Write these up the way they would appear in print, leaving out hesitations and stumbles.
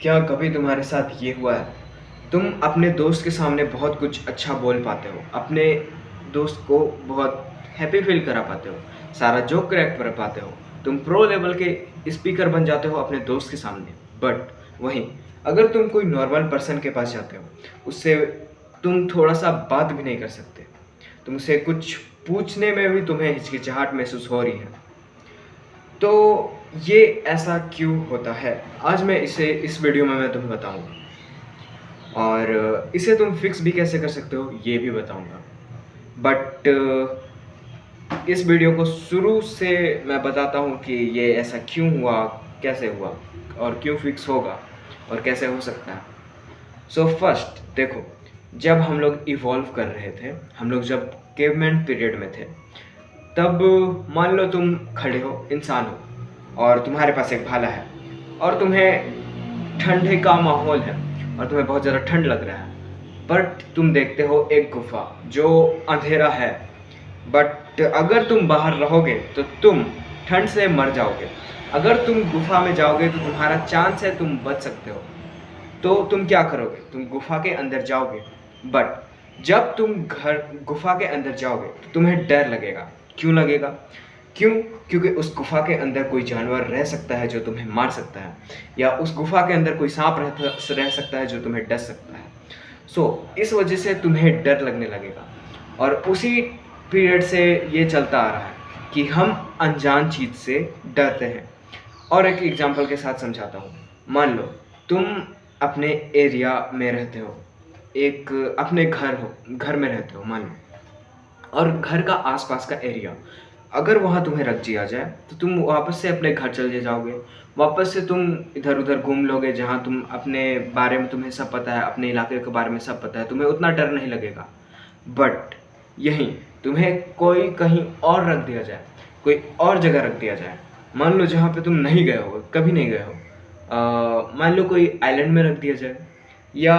क्या कभी तुम्हारे साथ ये हुआ है? तुम अपने दोस्त के सामने बहुत कुछ अच्छा बोल पाते हो, अपने दोस्त को बहुत हैप्पी फ़ील करा पाते हो, सारा जोक क्रैक कर पाते हो। तुम प्रो लेवल के स्पीकर बन जाते हो अपने दोस्त के सामने। बट वहीं अगर तुम कोई नॉर्मल पर्सन के पास जाते हो, उससे तुम थोड़ा-सा बात भी नहीं कर सकते। तुमसे कुछ पूछने में भी तुम्हें हिचकिचाहट महसूस हो रही है। तो ये ऐसा क्यों होता है? आज मैं इस वीडियो में मैं तुम्हें बताऊँगा। और इसे तुम फिक्स भी कैसे कर सकते हो ये भी बताऊँगा। बट इस वीडियो को शुरू से मैं बताता हूँ कि ये ऐसा क्यों हुआ, कैसे हुआ और क्यों फिक्स होगा और कैसे हो सकता है। सो फर्स्ट देखो, जब हम लोग इवॉल्व कर रहे थे, हम लोग जब केवमैन पीरियड में थे, तब मान लो तुम खड़े हो, इंसान हो और तुम्हारे पास एक भाला है और तुम्हें ठंडे का माहौल है और तुम्हें बहुत ज़्यादा ठंड लग रहा है। बट तुम देखते हो एक गुफ़ा जो अंधेरा है, बट अगर तुम बाहर रहोगे तो तुम ठंड से मर जाओगे। अगर तुम गुफ़ा में जाओगे तो तुम्हारा चांस है तुम बच सकते हो। तो तुम क्या करोगे? तुम गुफ़ा के अंदर जाओगे, बट जब तुम गुफ़ा के अंदर जाओगे तो तुम्हें डर लगेगा। क्यों लगेगा? क्यों? क्योंकि उस गुफ़ा के अंदर कोई जानवर रह सकता है जो तुम्हें मार सकता है, या उस गुफ़ा के अंदर कोई साँप रह सकता है जो तुम्हें डस सकता है। इस वजह से तुम्हें डर लगने लगेगा और उसी पीरियड से ये चलता आ रहा है कि हम अनजान चीज़ से डरते हैं। और एक एग्ज़ाम्पल के साथ समझाता हूँ। मान लो तुम अपने एरिया में रहते हो, एक अपने घर में रहते हो मान लो, और घर का आस-पास का एरिया, अगर वहाँ तुम्हें रख दिया जाए, तो तुम वापस से अपने घर चले जाओगे। वापस से तुम इधर-उधर घूम लोगे, जहाँ तुम अपने बारे में तुम्हें सब पता है, अपने इलाके के बारे में सब पता है, तुम्हें उतना डर नहीं लगेगा। बट यहीं तुम्हें कोई कहीं और रख दिया जाए, कोई और जगह रख दिया जाए, मान लो जहाँ पे तुम नहीं गए हो, कभी नहीं गए हो। मान लो कोई आइलैंड में रख दिया जाए, या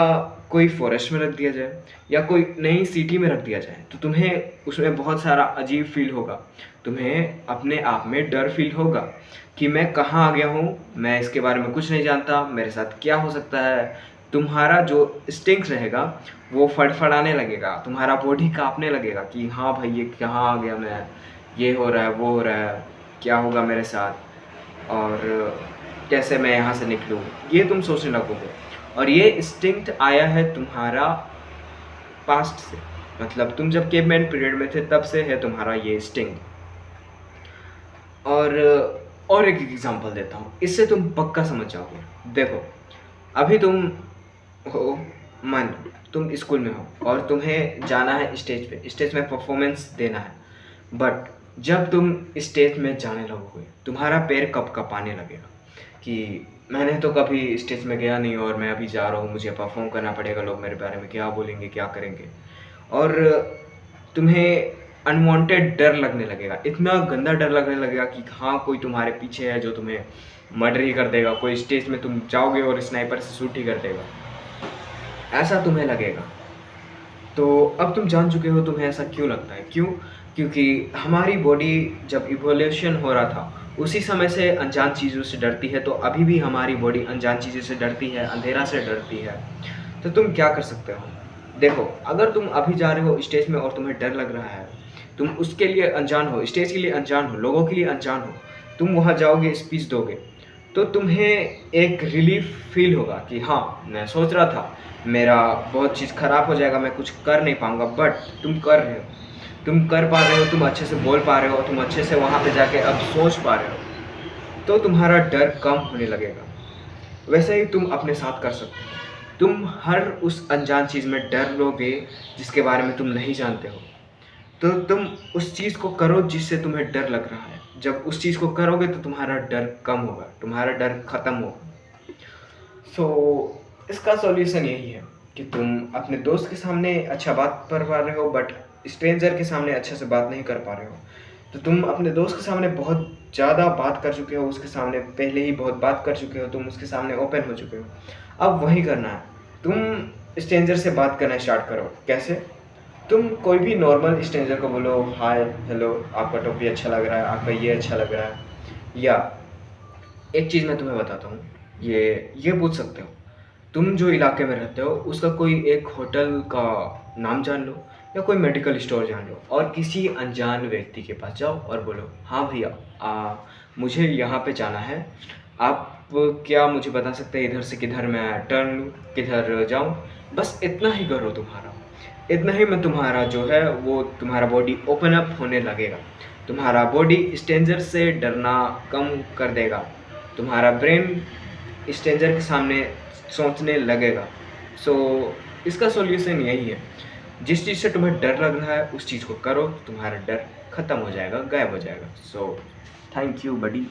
कोई फ़ॉरेस्ट में रख दिया जाए, या कोई नई सिटी में रख दिया जाए, तो तुम्हें उसमें बहुत सारा अजीब फ़ील होगा। तुम्हें अपने आप में डर फ़ील होगा कि मैं कहाँ आ गया हूँ, मैं इसके बारे में कुछ नहीं जानता, मेरे साथ क्या हो सकता है। तुम्हारा जो इंस्टिंक्ट रहेगा वो फड़फड़ाने लगेगा, तुम्हारा बॉडी काँपने लगेगा कि हाँ भाई, ये कहाँ आ गया मैं, ये हो रहा है, वो हो रहा है, क्या होगा मेरे साथ और कैसे मैं यहाँ से निकलूँ, ये तुम सोचने लगोगे। और ये इंस्टिंक्ट आया है तुम्हारा पास्ट से, मतलब तुम जब केवमैन पीरियड में थे तब से है तुम्हारा ये इंस्टिंक्ट। और एक एग्ज़ाम्पल देता हूँ, इससे तुम पक्का समझ जाओगे। देखो, अभी तुम हो, मान लो तुम स्कूल में हो और तुम्हें जाना है स्टेज में परफॉर्मेंस देना है। बट जब तुम स्टेज में जाने लगोगे, तुम्हारा पैर कँप-कँपाने लगेगा कि मैंने तो कभी स्टेज में गया नहीं और मैं अभी जा रहा हूँ, मुझे परफॉर्म करना पड़ेगा, लोग मेरे बारे में क्या बोलेंगे, क्या करेंगे। और तुम्हें अनवांटेड डर लगने लगेगा, इतना गंदा डर लगने लगेगा कि हाँ, कोई तुम्हारे पीछे है जो तुम्हें मर्डर ही कर देगा, कोई स्टेज में तुम जाओगे और स्नाइपर से शूट ही कर देगा, ऐसा तुम्हें लगेगा। तो अब तुम जान चुके हो तुम्हें ऐसा क्यों लगता है। क्यों? क्योंकि हमारी बॉडी जब इवोल्यूशन हो रहा था, उसी समय से अनजान चीज़ों से डरती है, तो अभी भी हमारी बॉडी अनजान चीज़ों से डरती है, अंधेरा से डरती है। तो तुम क्या कर सकते हो? देखो, अगर तुम अभी जा रहे हो स्टेज में और तुम्हें डर लग रहा है, तुम उसके लिए अनजान हो, स्टेज के लिए अनजान हो, लोगों के लिए अनजान हो, तुम वहाँ जाओगे, स्पीच दोगे, तो तुम्हें एक रिलीफ़ फ़ील होगा कि हाँ, मैं सोच रहा था मेरा बहुत चीज़ ख़राब हो जाएगा, मैं कुछ कर नहीं पाऊँगा, बट तुम कर रहे हो। तुम कर पा रहे हो, तुम अच्छे से बोल पा रहे हो, तुम अच्छे से वहाँ पे जाके अब सोच पा रहे हो, तो तुम्हारा डर कम होने लगेगा। वैसे ही तुम अपने साथ कर सकते हो। तुम हर उस अनजान चीज़ में डर लोगे जिसके बारे में तुम नहीं जानते हो। तो तुम उस चीज़ को करो जिससे तुम्हें डर लग रहा है। जब उस चीज़ को करोगे तो तुम्हारा डर कम होगा, तुम्हारा डर खत्म होगा। इसका सॉल्यूशन यही है कि तुम अपने दोस्त के सामने अच्छा बात कर पा रहे हो, बट स्ट्रेंजर के सामने अच्छे से बात नहीं कर पा रहे हो। तो तुम अपने दोस्त के सामने बहुत ज़्यादा बात कर चुके हो, उसके सामने पहले ही बहुत बात कर चुके हो, तुम उसके सामने ओपन हो चुके हो। अब वही करना है, तुम स्ट्रेंजर से बात करना स्टार्ट करो। कैसे? तुम कोई भी नॉर्मल स्ट्रेंजर को बोलो, हाय, हेलो, आपका टोपी अच्छा लग रहा है, आपका ये अच्छा लग रहा है। या एक चीज़ मैं तुम्हें बताता हूँ, ये पूछ सकते हो। तुम जो इलाके में रहते हो उसका कोई एक होटल का नाम जान लो या कोई मेडिकल स्टोर जान लो और किसी अनजान व्यक्ति के पास जाओ और बोलो, हाँ भैया, मुझे यहाँ पे जाना है, आप क्या मुझे बता सकते हैं इधर से किधर मैं टर्न लूँ, किधर जाऊँ? बस इतना ही करो तुम्हारा। इतना ही में तुम्हारा जो है वो तुम्हारा बॉडी ओपन अप होने लगेगा। तुम्हारा बॉडी स्ट्रेंजर से डरना कम कर देगा। तुम्हारा ब्रेन स्ट्रेंजर के सामने सोचने लगेगा। सो इसका सॉल्यूशन यही है, जिस चीज़ से तुम्हें डर लग रहा है उस चीज़ को करो, तुम्हारा डर खत्म हो जाएगा, गायब हो जाएगा। So thank you buddy.